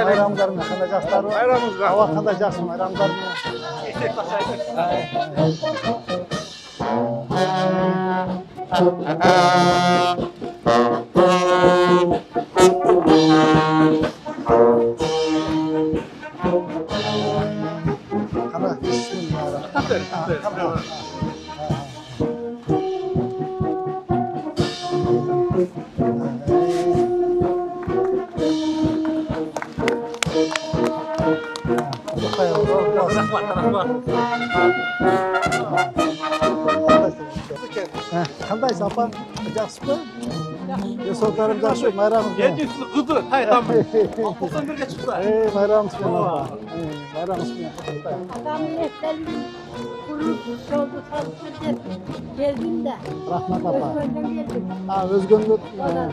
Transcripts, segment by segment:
Bayramlarına qanday жақсылар? Bayramımızga. Hava qanday жақсы bayramlarına? Qana bismillah. Qanday sapar? Yaxshimi? Yo'qotlarim yaxshi, bayramimiz. 700 kızı, hayır tamam. 91'e çıktı. Bayramimiz bilan. Bayramimiz bilan. Adamın etlerini kurulup soldu sattı geldim de. Rahmat apa. Özgön'den geldim. Ha, Özgön'den.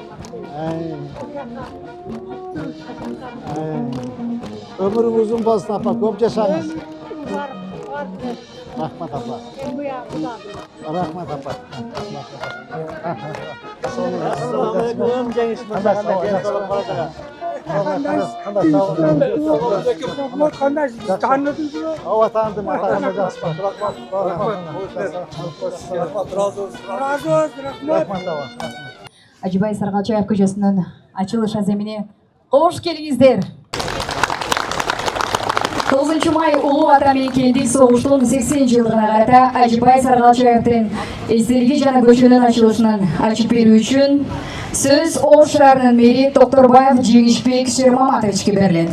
Ömrün uzun bolsun apa, ko'p yaşаңыз. Var. Rahmat apa. Ben bu yağda. Rahmat apa. Assalamualaikum, Cengiz Tanıdım. Acıbay Sarıgalçayev köşesinin açılış azemine hoş geldinizler. 9 may Ulu Vatan Mekendік соғыштың 80 жылдығына қарата Acıbay Sarıgalçayev'тің естелігі жана көшенің açılışының açıp беру үшін сөз Ош шаарынын мэри Токторбаев Жеңишбек Шермаматовичке берилет.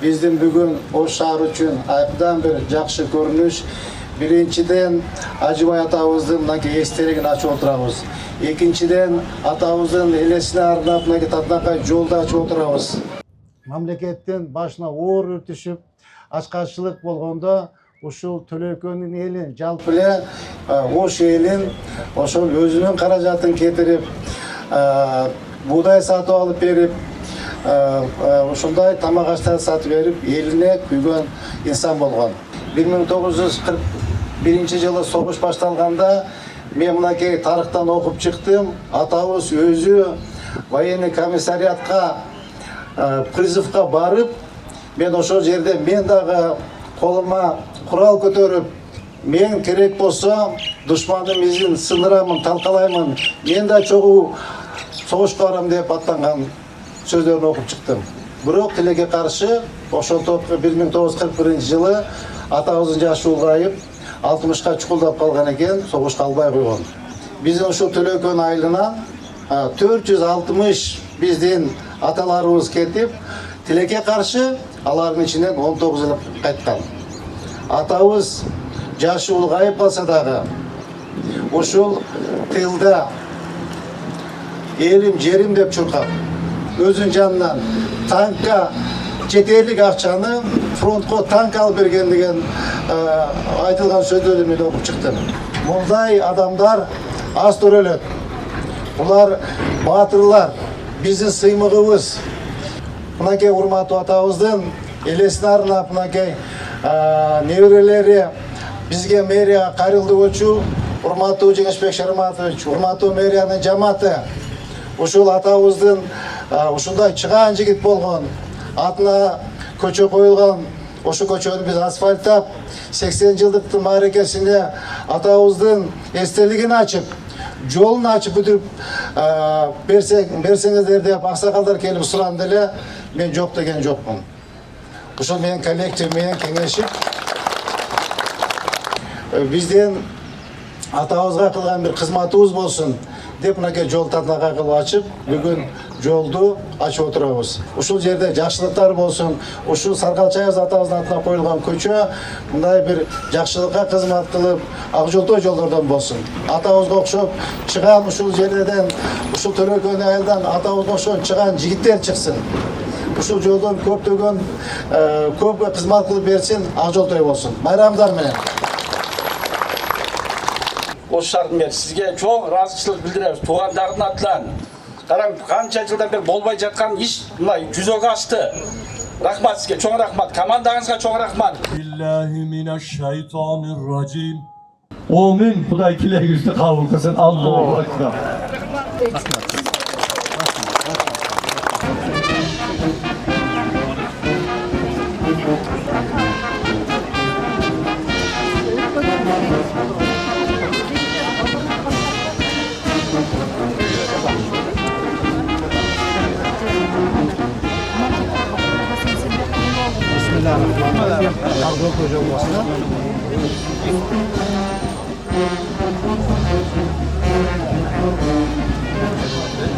Биздин бүгүн Ош шаары үчүн абдан бир жакшы көрүнүш. Биринчиден Acıbay атабыздын мынакей эстелигин ачып отурабыз. Экинчиден атабыздын элесине арнап мынакей татынакай жолду ачып отурабыз. Мамлекеттен башына оор үртүшүп, ачкаччылык болгондо ушул Төлөкөнүн элин, жалпы эле Ош элин ошол өзүнүн каражатын кетирип, буудай сатып алып берип, ушундай тамак аштар сатып берип, элине күйгөн инсан болгон. 1941-жылы согуш башталганда мен мынакей тарыхтан окуп чыктым. Атабыз өзү военный комиссариатка призывка барып, мен ошол жерде мен дагы колума курал көтөрүп, мен керек болсо душмандын изин сындырамын, талкалаймын, мен да чогуу согушка барам деп аттанган сөздөрүн окуп чыктым. Бирок тилекке каршы ошол топко 1941-жылы атабыздын жашы улгайып 60ка чукулдап калган экен, согушка албай койгон. Биздин ушул Төлөкөн айылынан 460 биздин аталарыбыз кетип, тилекке каршы алардын ичинен 19 ыл кайткан. Атабыз жашы улгайып калса дагы ушул тылда элим жерим деп чуркап, өзүнүн жанынан танкка жетерлик акчаны фронтко танк алып берген деген айтылган сөздөрдү мен окуп чыктым. Мындай адамдар аз төрөлөт. Булар баатырлар, биздин сыймыгыбыз. Мынакей урматтуу атабыздын элесине арнап мынакей неберелери бизге мэрияга кайрылды көчү, урматтуу Жеңишбек Шерматович, урматтуу мэриянын жамааты. Ушул атабыздын ушундай чыгаан жигит болгон, атына көчө коюлган, ошол көчөнү биз асфальттап 80 жылдыктын мааракесине атабыздын эстелигин ачып, жолун ачып бүтүрүп берсеңиздер деп аксакалдар келип суранды эле, мен жок деген жокмун. Ушул менин коллектив менен кеңешип бизден атабызга кылган бир кызматыбыз болсун деп мынакей жол татынакай кылып ачып, бүгүн жолду ачып отурабыз. Ушул жерде жакшылыктар болсун, ушул Саргалчаев атабыздын атына коюлган көчө мындай бир жакшылыкка кызмат кылып, ак жолдой жолдордон болсун. Атабызга окшоп чыган ушул жерден, ушул Төлөкөн айылдан атабызга окшоп чыган жигиттер чыксын. Ушул жолдон көптөгөн көп кызмат кылып берсин, ак жолдой болсун. Байрамдар менен. Ош шаарынын сизге чоң ыраазычылык билдиребиз. Туугандардын атынан караң канча жылдан бери болбой жаткан иш мындай жүзөгө ашты. Рахмат сизге, чоң рахмат. Командаңызга чоң рахмат. Billahi mineşşeytanirracim. Amin. Xudoy tilagingizdi qabul qilsin. Allohu akbar. Rahmet. Bismillahirrahmanirrahim. Abdullah Hoca olmasına.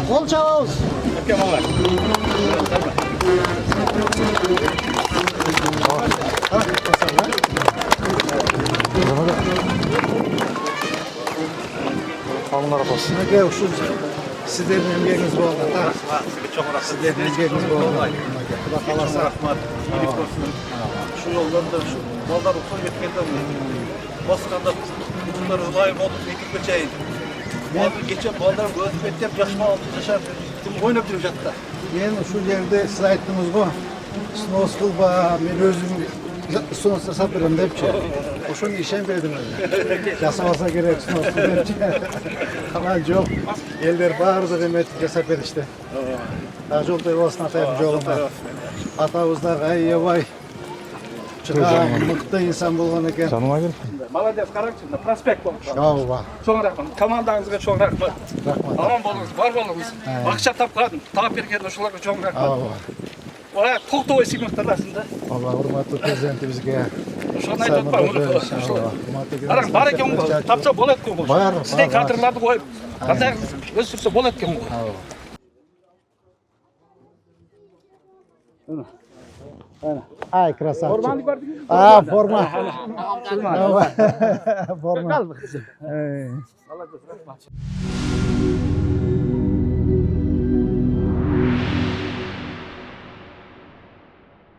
Kol çavuz. Alınlar olsun. Gel şu sizlerin emeğiniz bu oldu. Sizlerin emeğiniz bu oldu. Bakalım rahmat. Şu yoldan da şu mallar usul yetkende bu. Baskanda bunları layık oldu medik geçeyin. Bazı geçen ballar gözükmekte yaşma altı yaşar. Oynayıp duruyor jatta. Men şu yerde siz ayttınız bu. Snos kılba, men özüm snos tasap berem depçi. Oşun işen berdim öyle. Yasamasa gerek snos depçi. Kalan yok. Eller barıza demet jasap berişti. Ta jolda olsun atayım jolunda. Atabızda gayya vay. Çığa mıқты insan bolğan eken. Молодец, қараңызшы, проспект болmuş. Yavva. Çoğun rahmat. Komandаңызға çoğun rahmat. Rahmat. Аман болыңыз, бар болыңыз. Ақша тапқан, тауып берген ошоларға çoğun rahmat. Yavva. Oraya толтовый сыйлықтарасың да. Allah hurmatlı prezidentimizge. Ошоны айтып атпаймын. Қараң, бар екен ғой. Тапса болады екен ғой. Бар, Сіздей бар. кадрларды қойып, қандай өсірсе болады екен ғой. Ay krasavчик. Форманы көрдіңіз бе? Forma. Forma. Қалдық. Ey. Молодец, рахмат.